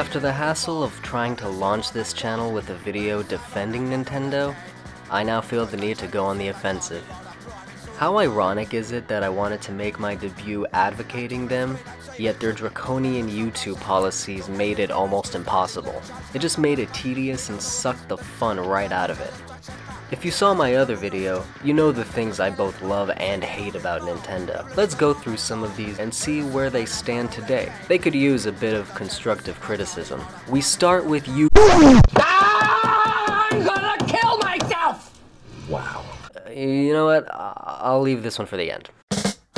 After the hassle of trying to launch this channel with a video defending Nintendo, I now feel the need to go on the offensive. How ironic is it that I wanted to make my debut advocating them, yet their draconian YouTube policies made it almost impossible. It just made it tedious and sucked the fun right out of it. If you saw my other video, you know the things I both love and hate about Nintendo. Let's go through some of these and see where they stand today. They could use a bit of constructive criticism. We start with you. I'm gonna kill myself! Wow. You know what? I'll leave this one for the end.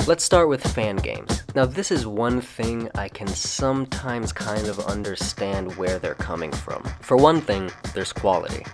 Let's start with fan games. Now this is one thing I can sometimes kind of understand where they're coming from. For one thing, there's quality.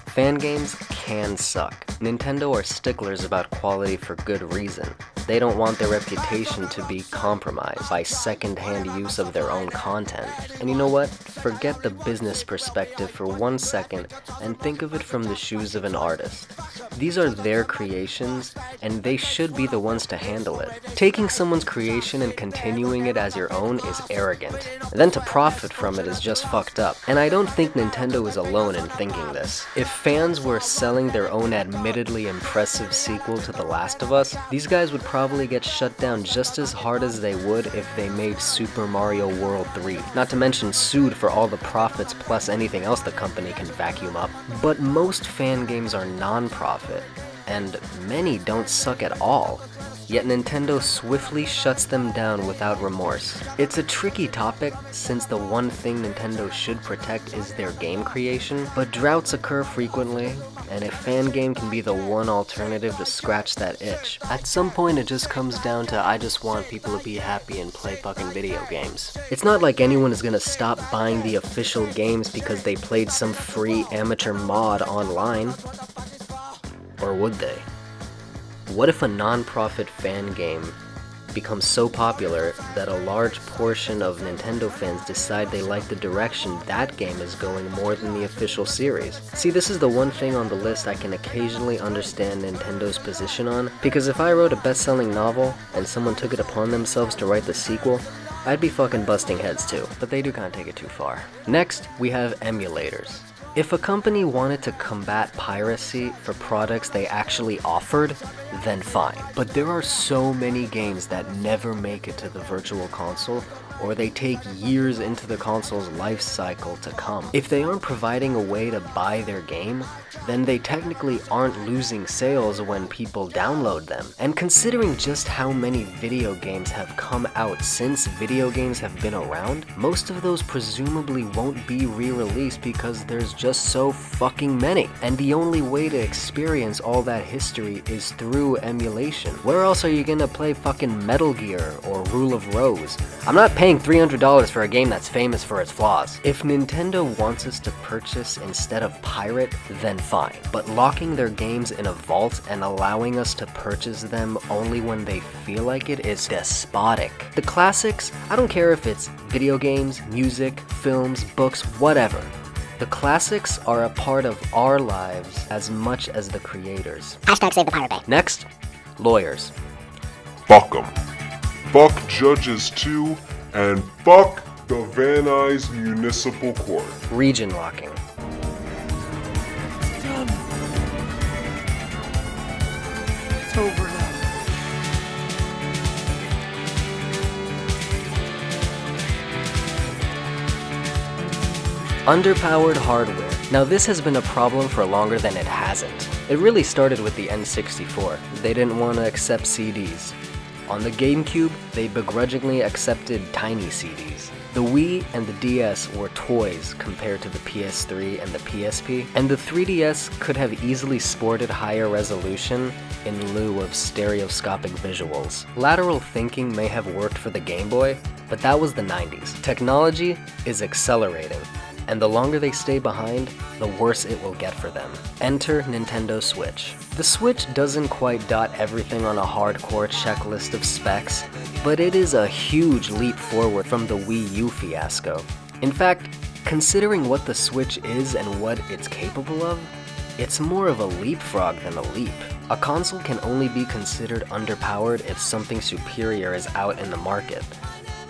Fan games can suck. Nintendo are sticklers about quality for good reason. They don't want their reputation to be compromised by second-hand use of their own content. And you know what? Forget the business perspective for 1 second and think of it from the shoes of an artist. These are their creations, and they should be the ones to handle it. Taking someone's creation and continuing it as your own is arrogant. And then to profit from it is just fucked up. And I don't think Nintendo is alone in thinking this. If fans were selling their own admittedly impressive sequel to The Last of Us, these guys would probably get shut down just as hard as they would if they made Super Mario World 3. Not to mention sued for all the profits plus anything else the company can vacuum up. But most fan games are non-profit, and many don't suck at all. Yet Nintendo swiftly shuts them down without remorse. It's a tricky topic since the one thing Nintendo should protect is their game creation, but droughts occur frequently, and a fan game can be the one alternative to scratch that itch. At some point it just comes down to I just want people to be happy and play fucking video games. It's not like anyone is gonna stop buying the official games because they played some free amateur mod online. Or would they? What if a non-profit fan game becomes so popular that a large portion of Nintendo fans decide they like the direction that game is going more than the official series? See, this is the one thing on the list I can occasionally understand Nintendo's position on, because if I wrote a best-selling novel and someone took it upon themselves to write the sequel, I'd be fucking busting heads too, but they do kind of take it too far. Next, we have emulators. If a company wanted to combat piracy for products they actually offered, then fine. But there are so many games that never make it to the virtual console, or they take years into the console's life cycle to come. If they aren't providing a way to buy their game, then they technically aren't losing sales when people download them. And considering just how many video games have come out since video games have been around, most of those presumably won't be re-released because there's just so fucking many. And the only way to experience all that history is through emulation. Where else are you gonna play fucking Metal Gear or Rule of Rose? I'm not paying $300 for a game that's famous for its flaws. If Nintendo wants us to purchase instead of pirate, then fine. But locking their games in a vault and allowing us to purchase them only when they feel like it is despotic. The classics, I don't care if it's video games, music, films, books, whatever. The classics are a part of our lives as much as the creators. Hashtag save the Pirate Bay. Next, lawyers. Fuck 'em. Fuck judges too, and fuck the Van Nuys Municipal Court. Region locking. It's done. It's over now. Underpowered hardware. Now this has been a problem for longer than it hasn't. It really started with the N64. They didn't want to accept CDs. On the GameCube, they begrudgingly accepted tiny CDs. The Wii and the DS were toys compared to the PS3 and the PSP, and the 3DS could have easily sported higher resolution in lieu of stereoscopic visuals. Lateral thinking may have worked for the Game Boy, but that was the 90s. Technology is accelerating, and the longer they stay behind, the worse it will get for them. Enter Nintendo Switch. The Switch doesn't quite dot everything on a hardcore checklist of specs, but it is a huge leap forward from the Wii U fiasco. In fact, considering what the Switch is and what it's capable of, it's more of a leapfrog than a leap. A console can only be considered underpowered if something superior is out in the market.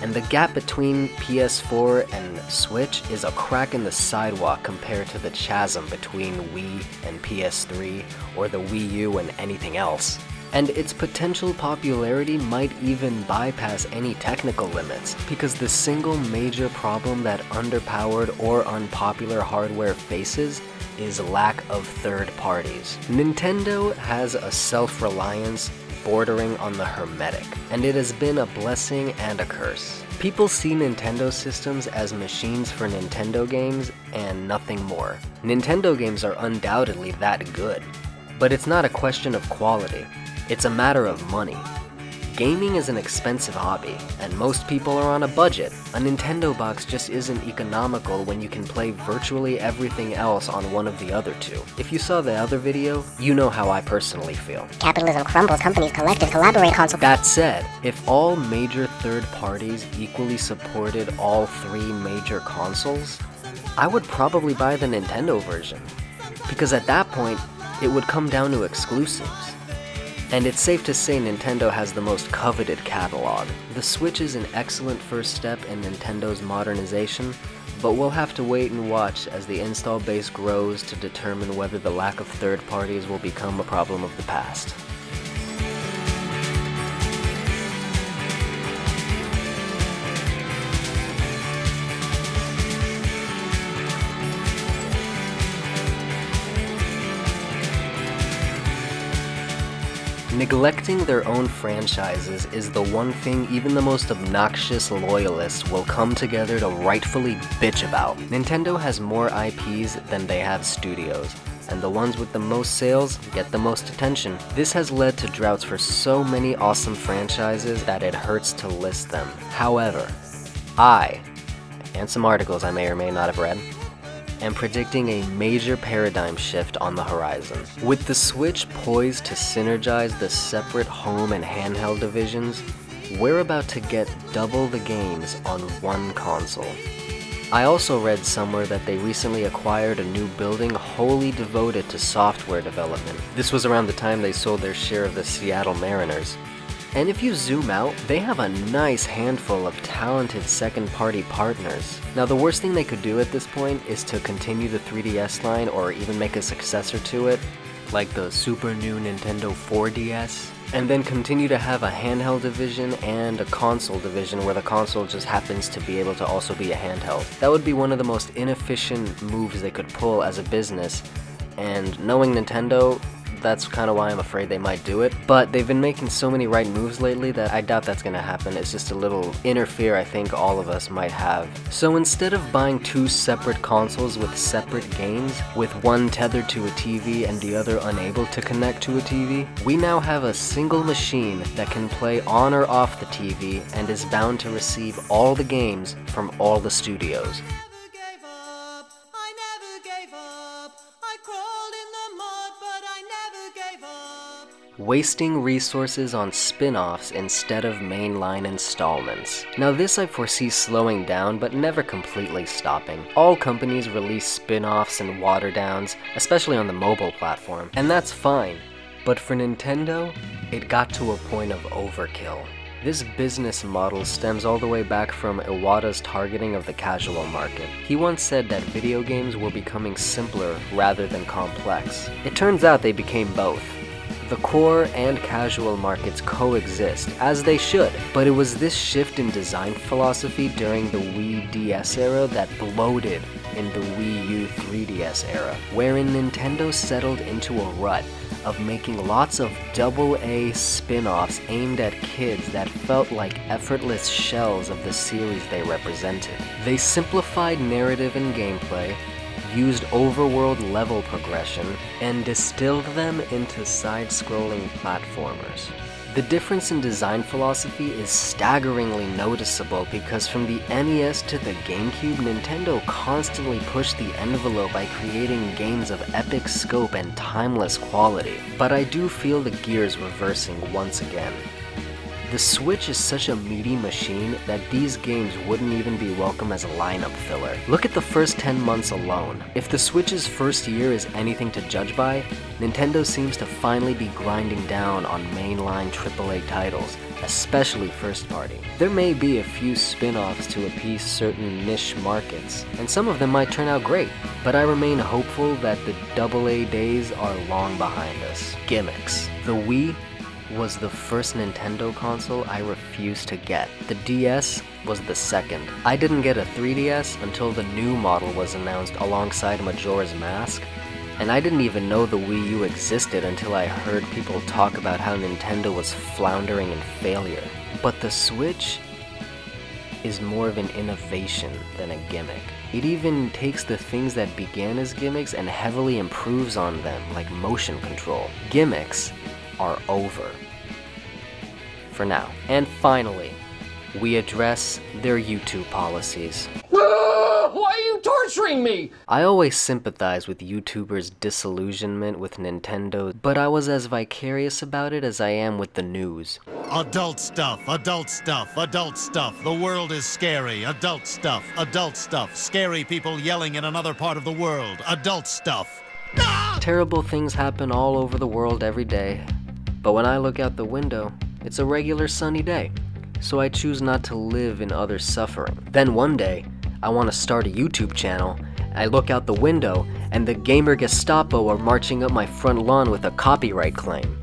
and the gap between PS4 and Switch is a crack in the sidewalk compared to the chasm between Wii and PS3 or the Wii U and anything else. And its potential popularity might even bypass any technical limits, because the single major problem that underpowered or unpopular hardware faces is lack of third parties. Nintendo has a self-reliance bordering on the hermetic, and it has been a blessing and a curse. People see Nintendo systems as machines for Nintendo games and nothing more. Nintendo games are undoubtedly that good, but it's not a question of quality. It's a matter of money. Gaming is an expensive hobby, and most people are on a budget. A Nintendo box just isn't economical when you can play virtually everything else on one of the other two. If you saw the other video, you know how I personally feel. Capitalism crumbles, companies collect and collaborate console. That said, if all major third parties equally supported all three major consoles, I would probably buy the Nintendo version, because at that point, it would come down to exclusives. And it's safe to say Nintendo has the most coveted catalog. The Switch is an excellent first step in Nintendo's modernization, but we'll have to wait and watch as the install base grows to determine whether the lack of third parties will become a problem of the past. Neglecting their own franchises is the one thing even the most obnoxious loyalists will come together to rightfully bitch about. Nintendo has more IPs than they have studios, and the ones with the most sales get the most attention. This has led to droughts for so many awesome franchises that it hurts to list them. However, and some articles I may or may not have read, and predicting a major paradigm shift on the horizon. With the Switch poised to synergize the separate home and handheld divisions, we're about to get double the games on one console. I also read somewhere that they recently acquired a new building wholly devoted to software development. This was around the time they sold their share of the Seattle Mariners. And if you zoom out, they have a nice handful of talented second-party partners. Now the worst thing they could do at this point is to continue the 3DS line or even make a successor to it, like the super new Nintendo 4DS, and then continue to have a handheld division and a console division where the console just happens to be able to also be a handheld. That would be one of the most inefficient moves they could pull as a business, and knowing Nintendo, that's kind of why I'm afraid they might do it. But they've been making so many right moves lately that I doubt that's gonna happen. It's just a little inner fear I think all of us might have. So instead of buying two separate consoles with separate games, with one tethered to a TV and the other unable to connect to a TV, we now have a single machine that can play on or off the TV and is bound to receive all the games from all the studios. Wasting resources on spin-offs instead of mainline installments. Now this I foresee slowing down, but never completely stopping. All companies release spin-offs and waterdowns, especially on the mobile platform, and that's fine. But for Nintendo, it got to a point of overkill. This business model stems all the way back from Iwata's targeting of the casual market. He once said that video games were becoming simpler rather than complex. It turns out they became both. The core and casual markets coexist, as they should, but it was this shift in design philosophy during the Wii DS era that bloated in the Wii U 3DS era, wherein Nintendo settled into a rut of making lots of AA spin-offs aimed at kids that felt like effortless shells of the series they represented. They simplified narrative and gameplay, used overworld level progression, and distilled them into side-scrolling platformers. The difference in design philosophy is staggeringly noticeable because from the NES to the GameCube, Nintendo constantly pushed the envelope by creating games of epic scope and timeless quality. But I do feel the gears reversing once again. The Switch is such a meaty machine that these games wouldn't even be welcome as a lineup filler. Look at the first 10 months alone. If the Switch's first year is anything to judge by, Nintendo seems to finally be grinding down on mainline AAA titles, especially first party. There may be a few spin-offs to appease certain niche markets, and some of them might turn out great, but I remain hopeful that the AA days are long behind us. Gimmicks. The Wii was the first Nintendo console I refused to get. The DS was the second. I didn't get a 3DS until the new model was announced alongside Majora's Mask, and I didn't even know the Wii U existed until I heard people talk about how Nintendo was floundering in failure. But the Switch is more of an innovation than a gimmick. It even takes the things that began as gimmicks and heavily improves on them, like motion control. Gimmicks are over. For now. And finally, we address their YouTube policies. Why are you torturing me? I always sympathize with YouTubers' disillusionment with Nintendo, but I was as vicarious about it as I am with the news. Adult stuff, adult stuff, adult stuff. The world is scary. Adult stuff, adult stuff. Scary people yelling in another part of the world. Adult stuff. Terrible things happen all over the world every day, but when I look out the window, it's a regular sunny day, so I choose not to live in others' suffering. Then one day, I want to start a YouTube channel. I look out the window, and the gamer Gestapo are marching up my front lawn with a copyright claim.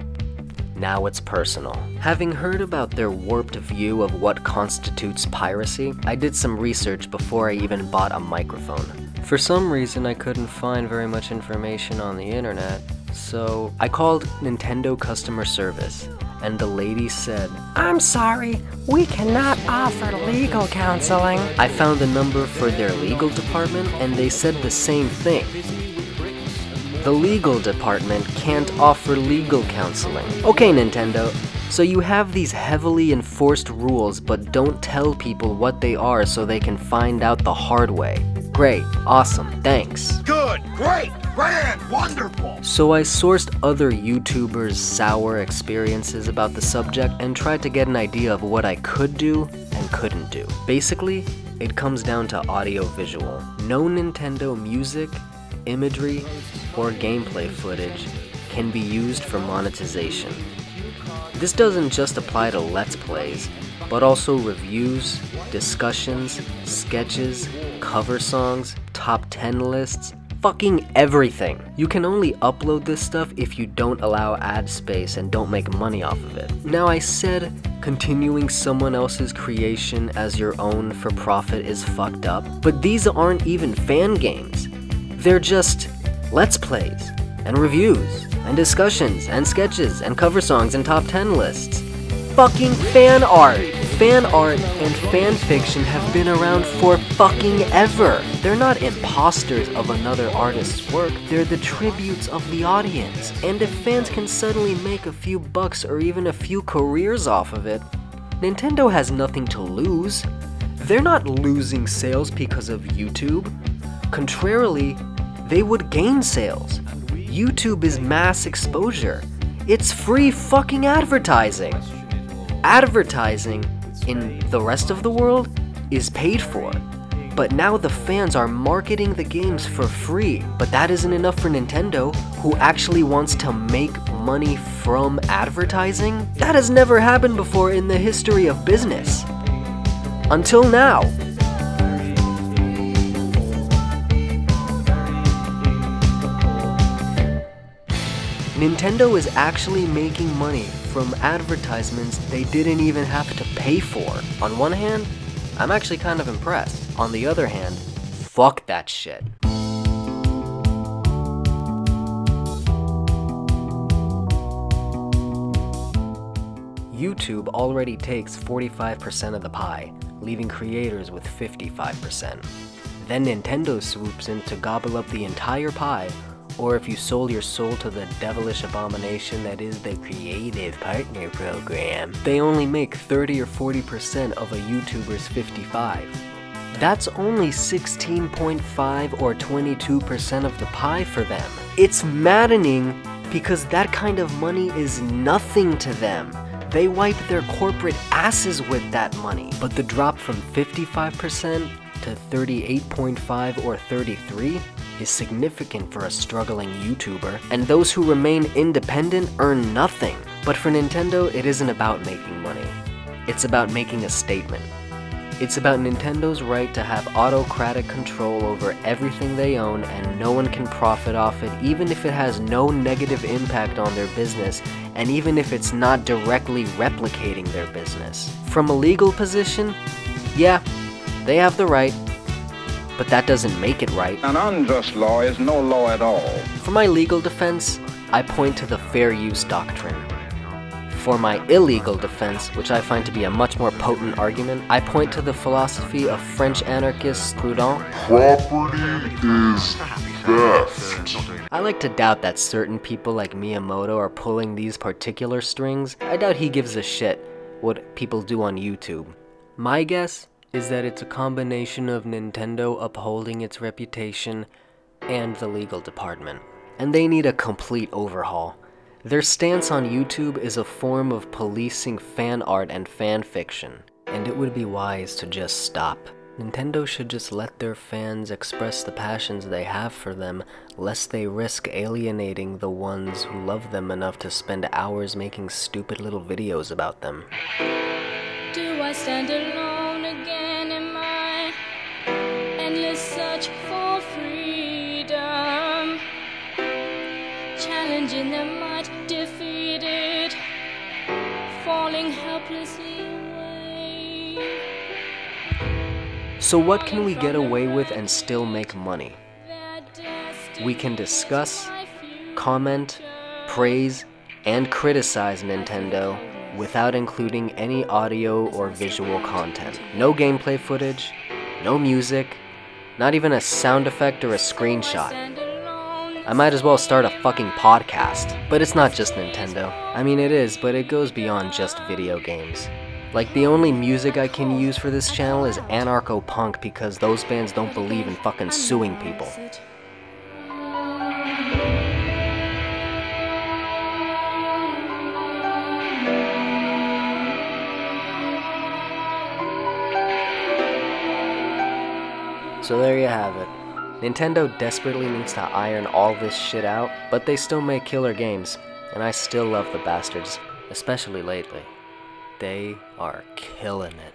Now it's personal. Having heard about their warped view of what constitutes piracy, I did some research before I even bought a microphone. For some reason, I couldn't find very much information on the internet, so I called Nintendo customer service, and the lady said, "I'm sorry, we cannot offer legal counseling." I found the number for their legal department, and they said the same thing. The legal department can't offer legal counseling. Okay, Nintendo, so you have these heavily enforced rules, but don't tell people what they are so they can find out the hard way. Great, awesome, thanks. Good, great, grand, wonderful. So I sourced other YouTubers' sour experiences about the subject and tried to get an idea of what I could do and couldn't do. Basically, it comes down to audio-visual. No Nintendo music, imagery, or gameplay footage can be used for monetization. This doesn't just apply to Let's Plays, but also reviews, discussions, sketches, cover songs, top 10 lists, fucking everything. You can only upload this stuff if you don't allow ad space and don't make money off of it. Now I said continuing someone else's creation as your own for profit is fucked up, but these aren't even fan games. They're just Let's Plays, and reviews, and discussions, and sketches, and cover songs, and top 10 lists. Fucking fan art! Fan art and fan fiction have been around for fucking ever. They're not imposters of another artist's work, they're the tributes of the audience. And if fans can suddenly make a few bucks or even a few careers off of it, Nintendo has nothing to lose. They're not losing sales because of YouTube. Contrarily, they would gain sales. YouTube is mass exposure. It's free fucking advertising. Advertising in the rest of the world is paid for. But now the fans are marketing the games for free. But that isn't enough for Nintendo, who actually wants to make money from advertising? That has never happened before in the history of business. Until now. Nintendo is actually making money from advertisements they didn't even have to pay for. On one hand, I'm actually kind of impressed. On the other hand, fuck that shit. YouTube already takes 45% of the pie, leaving creators with 55%. Then Nintendo swoops in to gobble up the entire pie, or if you sold your soul to the devilish abomination that is the Creative Partner Program, they only make 30 or 40% of a YouTuber's 55. That's only 16.5 or 22% of the pie for them. It's maddening because that kind of money is nothing to them. They wipe their corporate asses with that money. But the drop from 55% to 38.5 or 33 is significant for a struggling YouTuber, and those who remain independent earn nothing. But for Nintendo, it isn't about making money. It's about making a statement. It's about Nintendo's right to have autocratic control over everything they own, and no one can profit off it, even if it has no negative impact on their business, and even if it's not directly replicating their business. From a legal position, yeah, they have the right, but that doesn't make it right. An unjust law is no law at all. For my legal defense, I point to the fair use doctrine. For my illegal defense, which I find to be a much more potent argument, I point to the philosophy of French anarchist Proudhon. Property is theft. I like to doubt that certain people like Miyamoto are pulling these particular strings. I doubt he gives a shit what people do on YouTube. My guess is that it's a combination of Nintendo upholding its reputation and the legal department. And they need a complete overhaul. Their stance on YouTube is a form of policing fan art and fan fiction, and it would be wise to just stop. Nintendo should just let their fans express the passions they have for them, lest they risk alienating the ones who love them enough to spend hours making stupid little videos about them. Do I stand alone again in my endless search for freedom? Challenging the might, defeated, falling helplessly away. So what can we get away with and still make money? We can discuss, comment, praise, and criticize Nintendo without including any audio or visual content. No gameplay footage, no music, not even a sound effect or a screenshot. I might as well start a fucking podcast. But it's not just Nintendo. I mean, it is, but it goes beyond just video games. Like, the only music I can use for this channel is anarcho-punk because those bands don't believe in fucking suing people. So there you have it. Nintendo desperately needs to iron all this shit out, but they still make killer games, and I still love the bastards, especially lately. They are killing it.